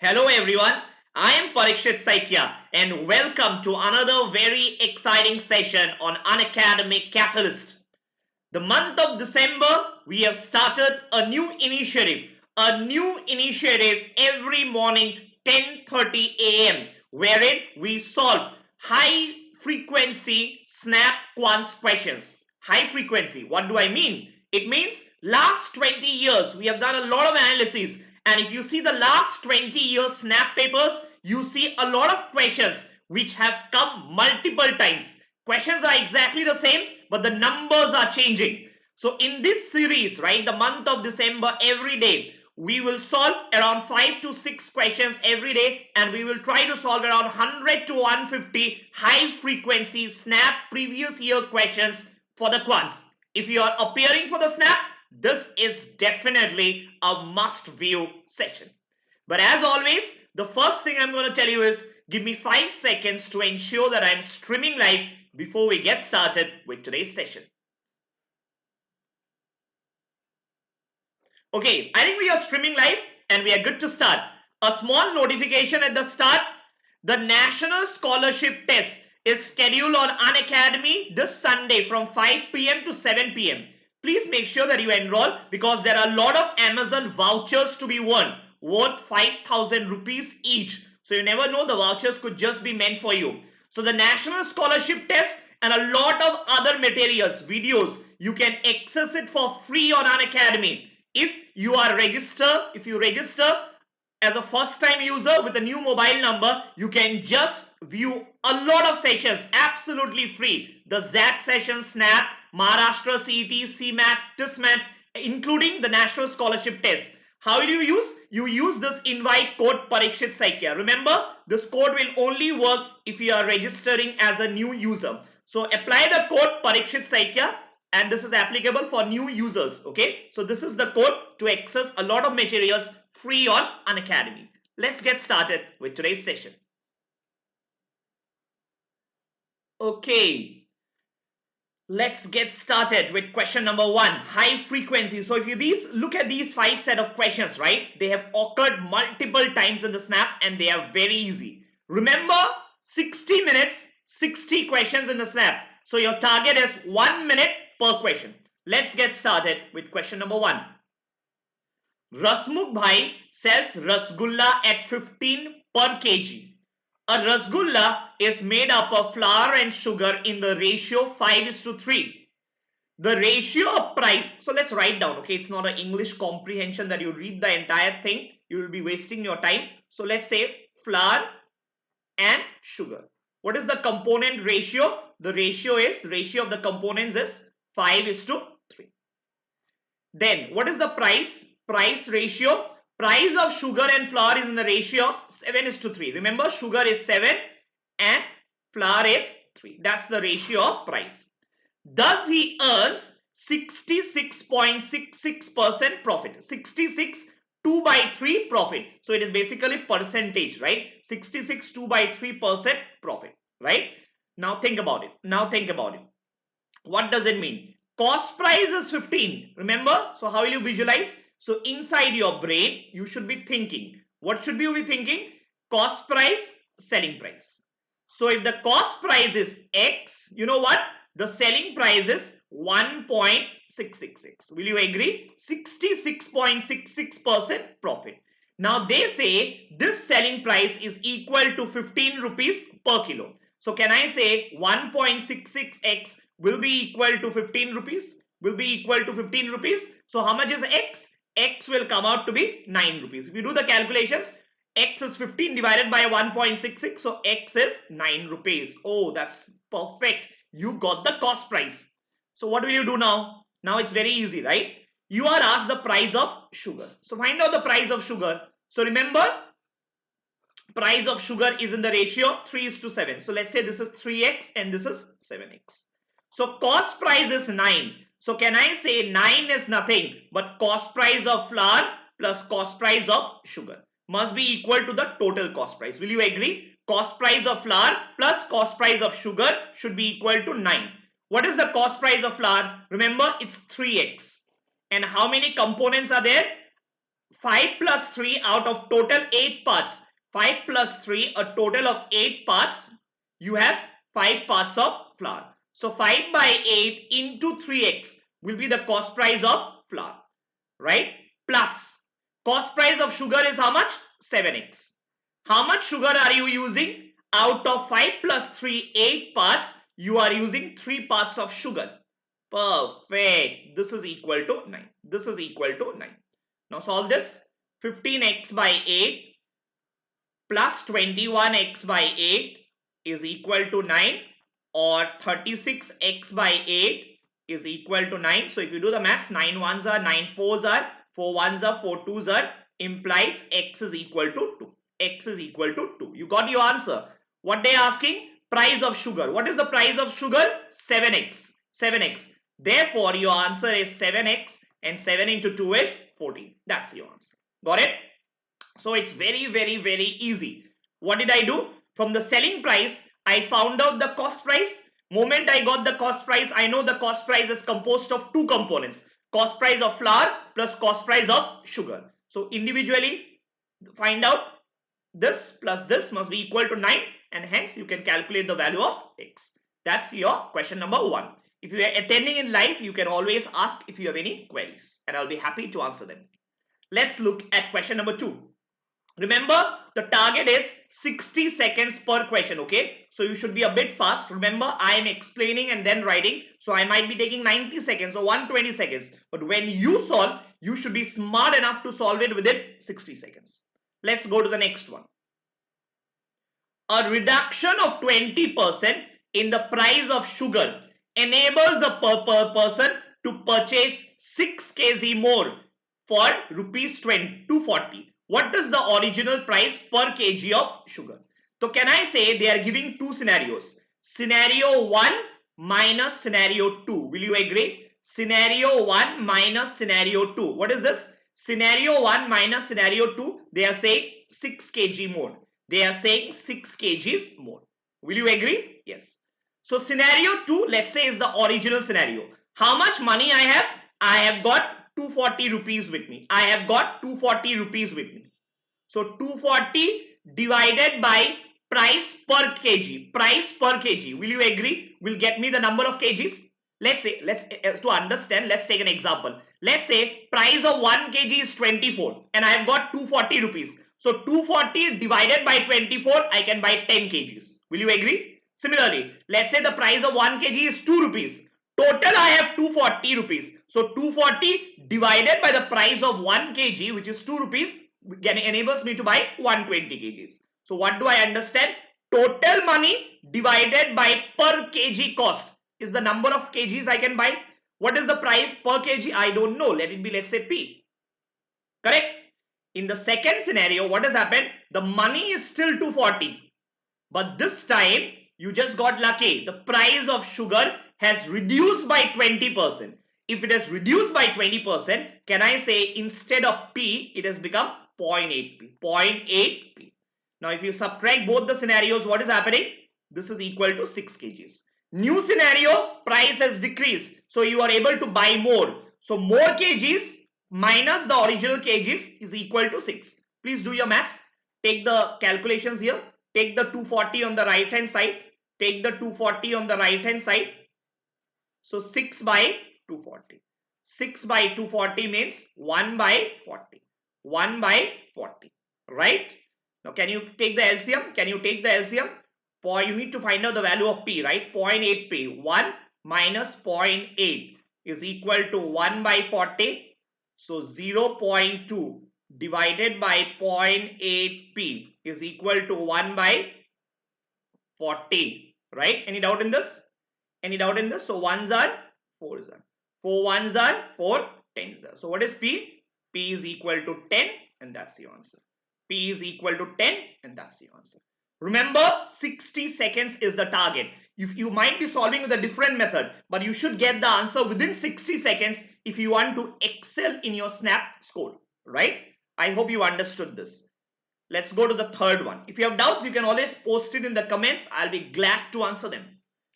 Hello everyone, I am Parikshit Saikia and welcome to another very exciting session on Unacademy CAT-alyst. The month of December, we have started a new initiative every morning 10:30 a.m. wherein we solve high frequency snap quants questions. High frequency, what do I mean? It means last 20 years we have done a lot of analysis, and if you see the last 20 years snap papers, you see a lot of questions which have come multiple times. Questions are exactly the same, but the numbers are changing. So in this series, right, the month of December, every day we will solve around 5 to 6 questions every day, and we will try to solve around 100 to 150 high frequency snap previous year questions for the quants. If you are appearing for the snap, this is definitely a must view session. But as always, the first thing I'm going to tell you is give me 5 seconds to ensure that I'm streaming live before we get started with today's session. Okay, I think we are streaming live and we are good to start. A small notification at the start. The National Scholarship Test is scheduled on Unacademy this Sunday from 5 p.m. to 7 p.m. Please make sure that you enroll because there are a lot of Amazon vouchers to be won worth 5,000 rupees each. So you never know, the vouchers could just be meant for you. So the National Scholarship Test and a lot of other materials, videos, you can access it for free on Unacademy. If you register as a first time user with a new mobile number, you can just view a lot of sessions absolutely free. The ZAT session, SNAP, Maharashtra CET, CMAT, TISMAT, including the National Scholarship Test. How will you use? You use this invite code Parikshit Saikia. Remember, this code will only work if you are registering as a new user. So apply the code Parikshit Saikia, and this is applicable for new users. Okay, so this is the code to access a lot of materials free on Unacademy. Let's get started with today's session. Okay, let's get started with question number 1, high frequency. So if you look at these 5 set of questions, right, they have occurred multiple times in the snap and they are very easy. Remember, 60 minutes, 60 questions in the snap. So your target is 1 minute per question. Let's get started with question number 1. Rasmukh Bhai sells rasgulla at 15 per kg. A rasgulla is made up of flour and sugar in the ratio 5:3. The ratio of price, so let's write down, okay, it's not an English comprehension that you read the entire thing, you will be wasting your time. So let's say flour and sugar. What is the component ratio? The ratio of the components is 5:3. Then what is the price ratio? Price of sugar and flour is in the ratio of 7:3. Remember, sugar is 7 and flour is 3. That's the ratio of price. Thus he earns 66.66% profit. 66 2 by 3 profit. So it is basically percentage, right? 66 2 by 3% profit, right? Now think about it. What does it mean? Cost price is 15. Remember? So how will you visualize? So inside your brain, you should be thinking. What should you be thinking? Cost price, selling price. So if the cost price is X, you know what? The selling price is 1.666. Will you agree? 66.66% profit. Now they say this selling price is equal to 15 rupees per kilo. So can I say 1.66x will be equal to 15 rupees? So how much is X? X will come out to be 9 rupees. If you do the calculations, X is 15 divided by 1.66. So X is 9 rupees. Oh, that's perfect. You got the cost price. So what will you do now? Now it's very easy, right? You are asked the price of sugar. So find out the price of sugar. So remember, price of sugar is in the ratio 3:7. So let's say this is 3x and this is 7x. So cost price is 9. So can I say 9 is nothing but cost price of flour plus cost price of sugar must be equal to the total cost price. Will you agree? Cost price of flour plus cost price of sugar should be equal to 9. What is the cost price of flour? Remember, it's 3x. And how many components are there? 5 plus 3 out of total 8 parts. 5 plus 3, a total of 8 parts. You have 5 parts of flour. So 5 by 8 into 3x will be the cost price of flour, right? Plus cost price of sugar is how much? 7x. How much sugar are you using? Out of 5 plus 3, 8 parts, you are using 3 parts of sugar. Perfect. This is equal to 9. This is equal to 9. Now solve this. 15x by 8 plus 21x by 8 is equal to 9, or 36x by 8 is equal to 9. So if you do the maths, 9 ones are, 9 fours are, 4 ones are, 4 twos are, implies x is equal to 2. X is equal to 2. You got your answer. What they are asking? Price of sugar. What is the price of sugar? 7x. 7x. Therefore, your answer is 7x, and 7 into 2 is 14. That's your answer. Got it? So it's very, very, very easy. What did I do? From the selling price, I found out the cost price. Moment I got the cost price, I know the cost price is composed of two components. Cost price of flour plus cost price of sugar. So individually find out this plus this must be equal to 9, and hence you can calculate the value of x. That's your question number 1. If you are attending in live, you can always ask if you have any queries, and I'll be happy to answer them. Let's look at question number 2. Remember, the target is 60 seconds per question, okay? So you should be a bit fast. Remember, I am explaining and then writing. So I might be taking 90 seconds or 120 seconds. But when you solve, you should be smart enough to solve it within 60 seconds. Let's go to the next one. A reduction of 20% in the price of sugar enables a person to purchase 6 kg more for rupees 240. What is the original price per kg of sugar? So can I say they are giving two scenarios? Scenario 1 minus scenario 2. Will you agree? Scenario 1 minus scenario 2. What is this? Scenario 1 minus scenario 2. They are saying 6 kg more. They are saying 6 kgs more. Will you agree? Yes. So scenario 2, let's say, is the original scenario. How much money I have? I have got 240 rupees with me. I have got 240 rupees with me. So 240 divided by price per kg. Price per kg. Will you agree? Will get me the number of kgs? Let's say, to understand, let's take an example. Let's say price of 1 kg is 24 and I have got 240 rupees. So 240 divided by 24, I can buy 10 kgs. Will you agree? Similarly, let's say the price of 1 kg is 2 rupees. Total I have 240 rupees. So 240 divided by the price of 1 kg, which is 2 rupees, enables me to buy 120 kgs. So what do I understand? Total money divided by per kg cost is the number of kgs I can buy. What is the price per kg? I don't know. Let it be, let's say, P. Correct? In the second scenario, what has happened? The money is still 240. But this time, you just got lucky. The price of sugar has reduced by 20%. If it has reduced by 20%, can I say instead of P, it has become 0.8P. 0.8P. Now, if you subtract both the scenarios, what is happening? This is equal to 6 kgs. New scenario, price has decreased. So, you are able to buy more. So, more kgs minus the original kgs is equal to 6. Please do your maths. Take the calculations here. Take the 240 on the right hand side. Take the 240 on the right hand side. So 6 by 240. 6 by 240 means 1 by 40. 1 by 40. Right? Now can you take the LCM? Can you take the LCM? You need to find out the value of P, right? 0.8P. 1 minus 0.8 is equal to 1 by 40. So 0.2 divided by 0.8P is equal to 1 by 40. Right? Any doubt in this? Any doubt in this? So 1s are 4s are. 4 1s are 4 10s are. So what is P? P is equal to 10, and that's the answer. P is equal to 10, and that's the answer. Remember, 60 seconds is the target. You might be solving with a different method, but you should get the answer within 60 seconds if you want to excel in your SNAP score, right? I hope you understood this. Let's go to the third one. If you have doubts, you can always post it in the comments. I'll be glad to answer them.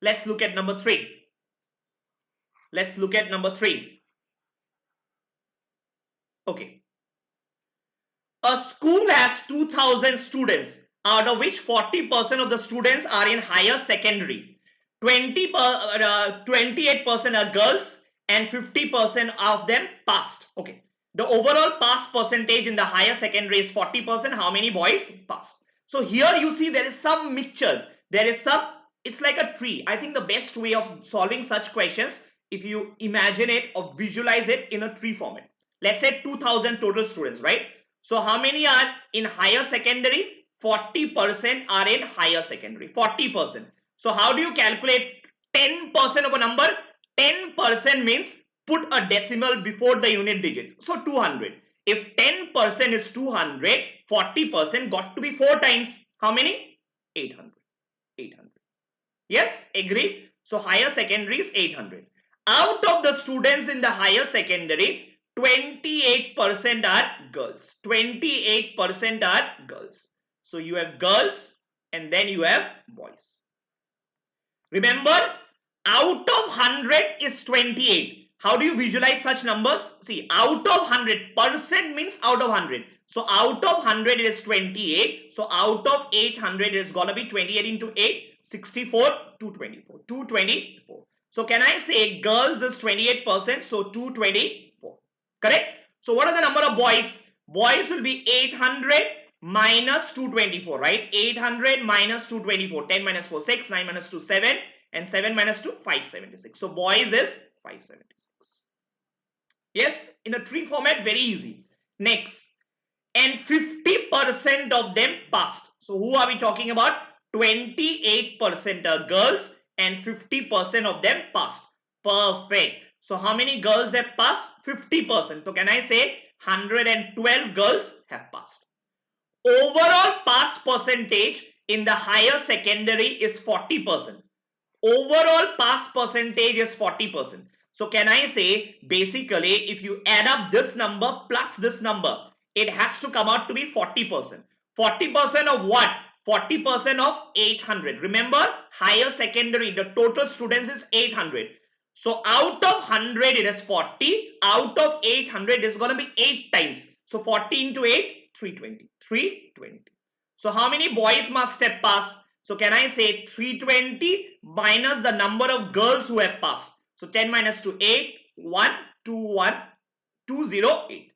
Let's look at number 3. Let's look at number 3. Okay. A school has 2,000 students, out of which 40% of the students are in higher secondary. 28% are girls and 50% of them passed. Okay. The overall pass percentage in the higher secondary is 40%. How many boys passed? So here you see there is some mixture. There is some, it's like a tree. I think the best way of solving such questions, if you imagine it or visualize it in a tree format. Let's say 2,000 total students, right? So how many are in higher secondary? 40% are in higher secondary. 40%. So how do you calculate 10% of a number? 10% means put a decimal before the unit digit. So 200. If 10% is 200, 40% got to be 4 times. How many? 800. 800. Yes, agree? So higher secondary is 800. Out of the students in the higher secondary, 28% are girls. 28% are girls. So you have girls and then you have boys. Remember, out of 100 is 28. How do you visualize such numbers? See, out of 100, percent means out of 100. So out of 100 it is 28. So out of 800 it is going to be 28 into 8, 64, 224. 224. So can I say girls is 28%? So 224. Correct? So what are the number of boys? Boys will be 800 minus 224, right? 800 minus 224. 10 minus 4, 6. 9 minus 2, 7. And 7 minus 2, 576. So boys is 576. Yes, in a tree format, very easy. Next, and 50% of them passed. So who are we talking about? 28% are girls and 50% of them passed. Perfect. So how many girls have passed? 50%. So can I say 112 girls have passed. Overall pass percentage in the higher secondary is 40%. Overall pass percentage is 40%. So can I say basically if you add up this number plus this number, it has to come out to be 40%. 40% of what? 40% of 800. Remember, higher secondary, the total students is 800. So out of 100 it is 40. Out of 800 is going to be 8 times. So 40 into 8, 320. 320. So how many boys must have passed? So can I say 320 minus the number of girls who have passed? So 10 minus 2, 8, 1, 2, 1, 208.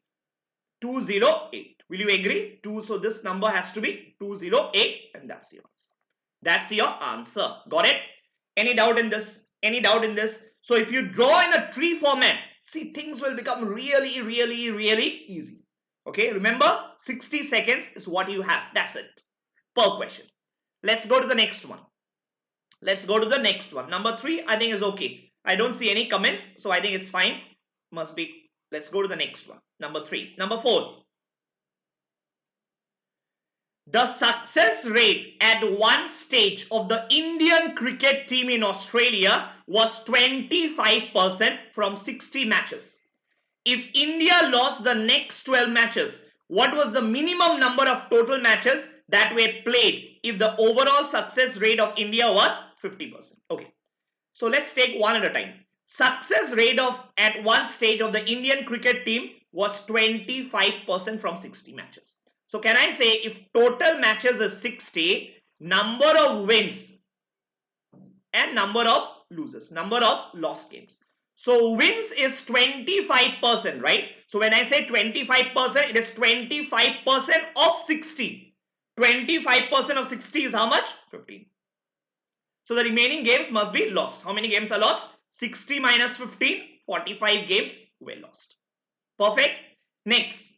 208. Will you agree? So this number has to be 208 and that's your answer. That's your answer. Got it? Any doubt in this? Any doubt in this? So if you draw in a tree format, see things will become really easy. Okay, remember 60 seconds is what you have. That's it. Per question. Let's go to the next one. Let's go to the next one. Number 3, I think is okay. I don't see any comments, so I think it's fine. Must be. Let's go to the next one. Number 3. Number 4. The success rate at one stage of the Indian cricket team in Australia was 25% from 60 matches. If India lost the next 12 matches, what was the minimum number of total matches that were played if the overall success rate of India was 50%? Okay. So let's take one at a time. Success rate at one stage of the Indian cricket team was 25% from 60 matches. So can I say if total matches is 60, number of wins and number of losses, number of lost games. So wins is 25%, right? So when I say 25%, it is 25% of 60. 25% of 60 is how much? 15. So the remaining games must be lost. How many games are lost? 60 minus 15, 45 games were lost. Perfect. Next,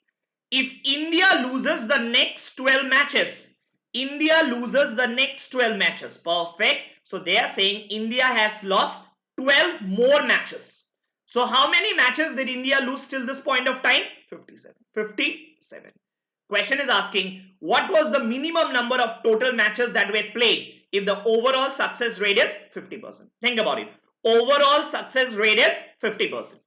if India loses the next 12 matches, India loses the next 12 matches. Perfect. So they are saying India has lost 12 more matches. So how many matches did India lose till this point of time? 57. 57. Question is asking, what was the minimum number of total matches that were played if the overall success rate is 50%? Think about it. Overall success rate is 50%.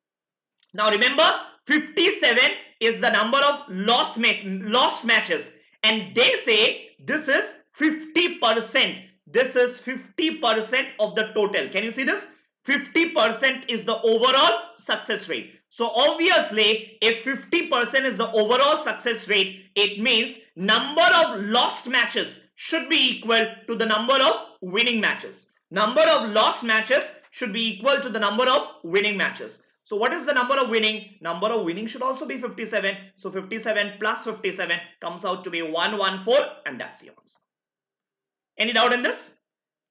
Now remember, 57 is the number of lost matches. And they say this is 50%. This is 50% of the total. Can you see this? 50% is the overall success rate. So obviously, if 50% is the overall success rate, it means number of lost matches should be equal to the number of winning matches. Number of lost matches should be equal to the number of winning matches. So what is the number of winning? Number of winning should also be 57. So 57 plus 57 comes out to be 114, and that's the answer. Any doubt in this?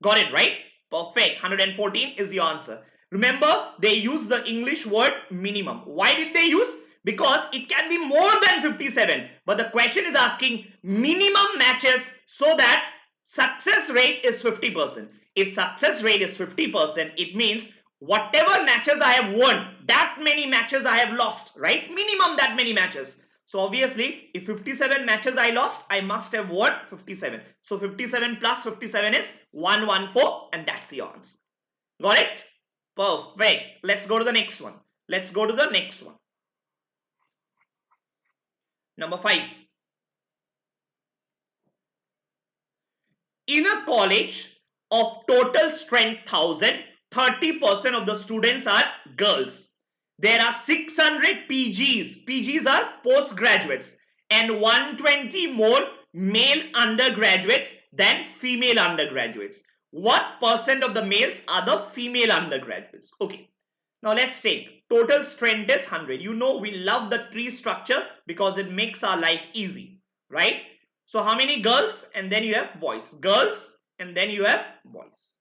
Got it, right? Perfect. 114 is your answer. Remember, they use the English word minimum. Why did they use? Because it can be more than 57. But the question is asking minimum matches so that success rate is 50%. If success rate is 50%, it means whatever matches I have won, that many matches I have lost, right? Minimum that many matches. So obviously, if 57 matches I lost, I must have won 57. So 57 plus 57 is 114, and that's the answer. Got it? Perfect. Let's go to the next one. Let's go to the next one. Number 5. In a college of total strength 1,000, 30% of the students are girls. There are 600 PGs. PGs are postgraduates, and 120 more male undergraduates than female undergraduates. What percent of the males are the female undergraduates? Okay. Now let's take total strength is 100. You know we love the tree structure because it makes our life easy, right? So how many girls? And then you have boys. Girls and then you have boys.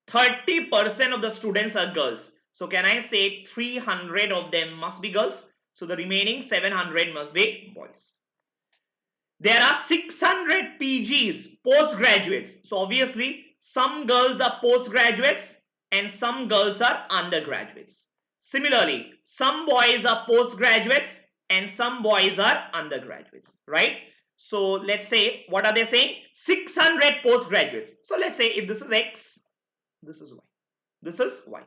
30% of the students are girls. So can I say 300 of them must be girls? So the remaining 700 must be boys. There are 600 PGs, postgraduates. So obviously some girls are postgraduates and some girls are undergraduates. Similarly, some boys are postgraduates and some boys are undergraduates, right? So let's say, what are they saying? 600 postgraduates. So let's say if this is X, this is Y. This is Y.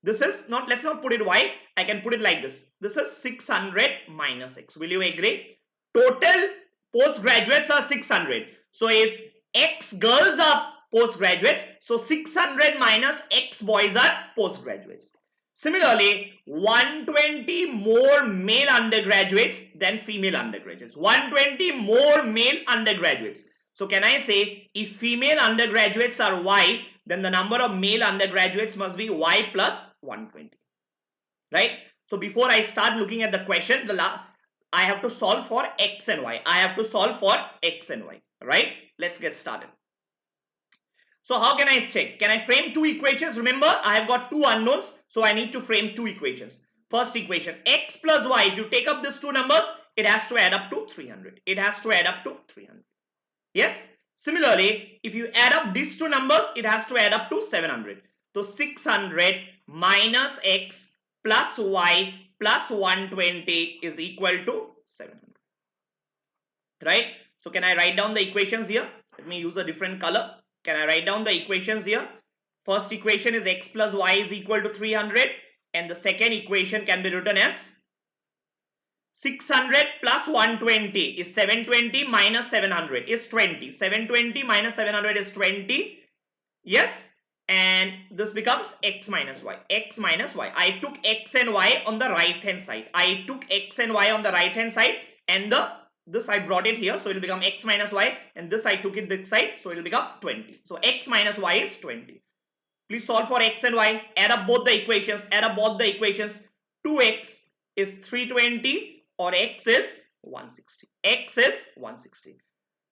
This is not, let's not put it Y. I can put it like this. This is 600 minus X. Will you agree? Total postgraduates are 600. So if X girls are postgraduates, so 600 minus X boys are postgraduates. Similarly, 120 more male undergraduates than female undergraduates. 120 more male undergraduates. So can I say if female undergraduates are Y, then the number of male undergraduates must be Y plus 120, right? So before I start looking at the question, I have to solve for X and Y. I have to solve for X and Y, right? Let's get started. So how can I check? Can I frame two equations? Remember, I have got two unknowns, so I need to frame two equations. First equation, X plus Y. If you take up these two numbers, it has to add up to 300. It has to add up to 300. Yes? Similarly, if you add up these two numbers, it has to add up to 700. So 600 minus X plus Y plus 120 is equal to 700. Right? So can I write down the equations here? Let me use a different color. Can I write down the equations here? First equation is X plus Y is equal to 300. And the second equation can be written as 600 plus 120 is 720 minus 700 is 20. 720 minus 700 is 20. Yes. And this becomes X minus Y. X minus Y. I took X and Y on the right hand side. I took X and Y on the right hand side. And this I brought it here. So it will become X minus Y. And this I took it this side. So it will become 20. So X minus Y is 20. Please solve for X and Y. Add up both the equations. Add up both the equations. 2X is 320. Or X is 160. X is 160.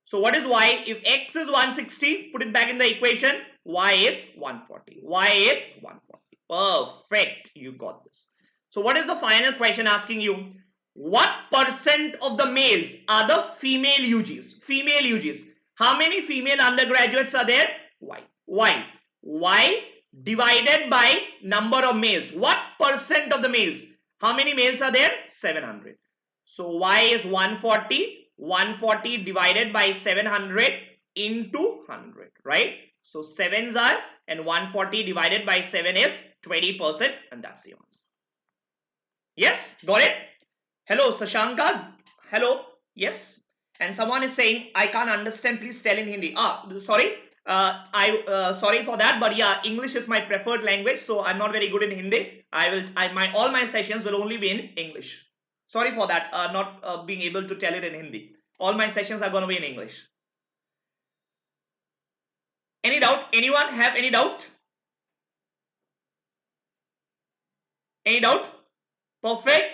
So what is Y? If X is 160, put it back in the equation. Y is 140. Y is 140. Perfect. You got this. So what is the final question asking you? What percent of the males are the female UGs? Female UGs. How many female undergraduates are there? Y. Y. Y divided by number of males. What percent of the males? How many males are there? 700. So Y is 140, 140 divided by 700 into 100, right? So 7s are, and 140 divided by 7 is 20%, and that's the answer. Yes, got it? Hello, Sashanka. Hello, yes. And someone is saying, I can't understand, please tell in Hindi. Sorry, Sorry for that, but yeah, English is my preferred language, so I'm not very good in Hindi. All my sessions will only be in English. Sorry for that, not being able to tell it in Hindi. All my sessions are going to be in English. Any doubt? Anyone have any doubt? Any doubt? Perfect.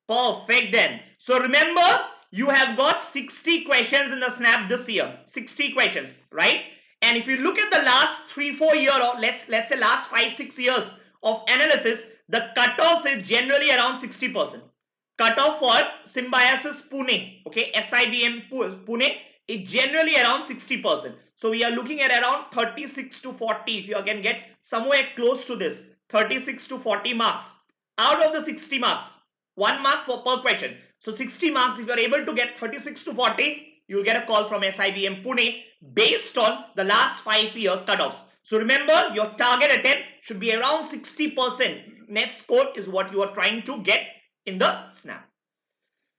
Perfect then. So remember, you have got 60 questions in the snap this year. 60 questions, right? And if you look at the last 3-4 years, or let's say last 5-6 years of analysis, the cutoffs is generally around 60%. Cutoff for Symbiosis Pune, okay, SIBM Pune, is generally around 60%. So we are looking at around 36 to 40. If you can get somewhere close to this, 36 to 40 marks out of the 60 marks, 1 mark for per question. So 60 marks, if you are able to get 36 to 40, you will get a call from SIBM Pune based on the last 5-year cutoffs. So remember, your target attempt should be around 60%. Net score is what you are trying to get in the snap.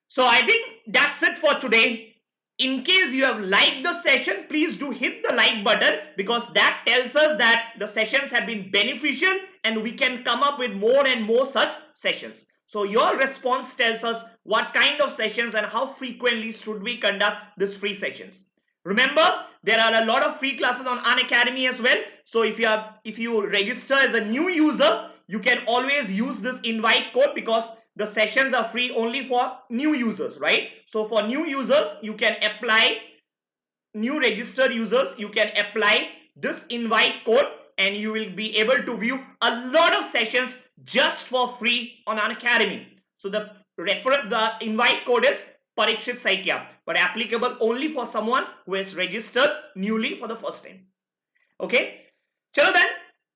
So I think that's it for today. In case you have liked the session, please do hit the like button, because that tells us that the sessions have been beneficial and we can come up with more and more such sessions. So your response tells us what kind of sessions and how frequently should we conduct these free sessions. Remember, there are a lot of free classes on Unacademy as well. So if you register as a new user, you can always use this invite code, because the sessions are free only for new users, right? So for new users, you can apply, new registered users, you can apply this invite code and you will be able to view a lot of sessions just for free on Unacademy. So the invite code is Parikshit Saikia, but applicable only for someone who has registered newly for the first time. Okay, chalo then.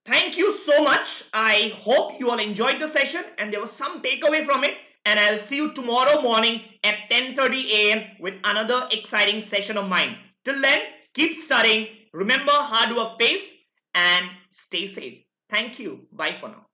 Thank you so much. I hope you all enjoyed the session and there was some takeaway from it. And I'll see you tomorrow morning at 10:30 a.m. with another exciting session of mine. Till then, keep studying. Remember, hard work pays, and stay safe. Thank you. Bye for now.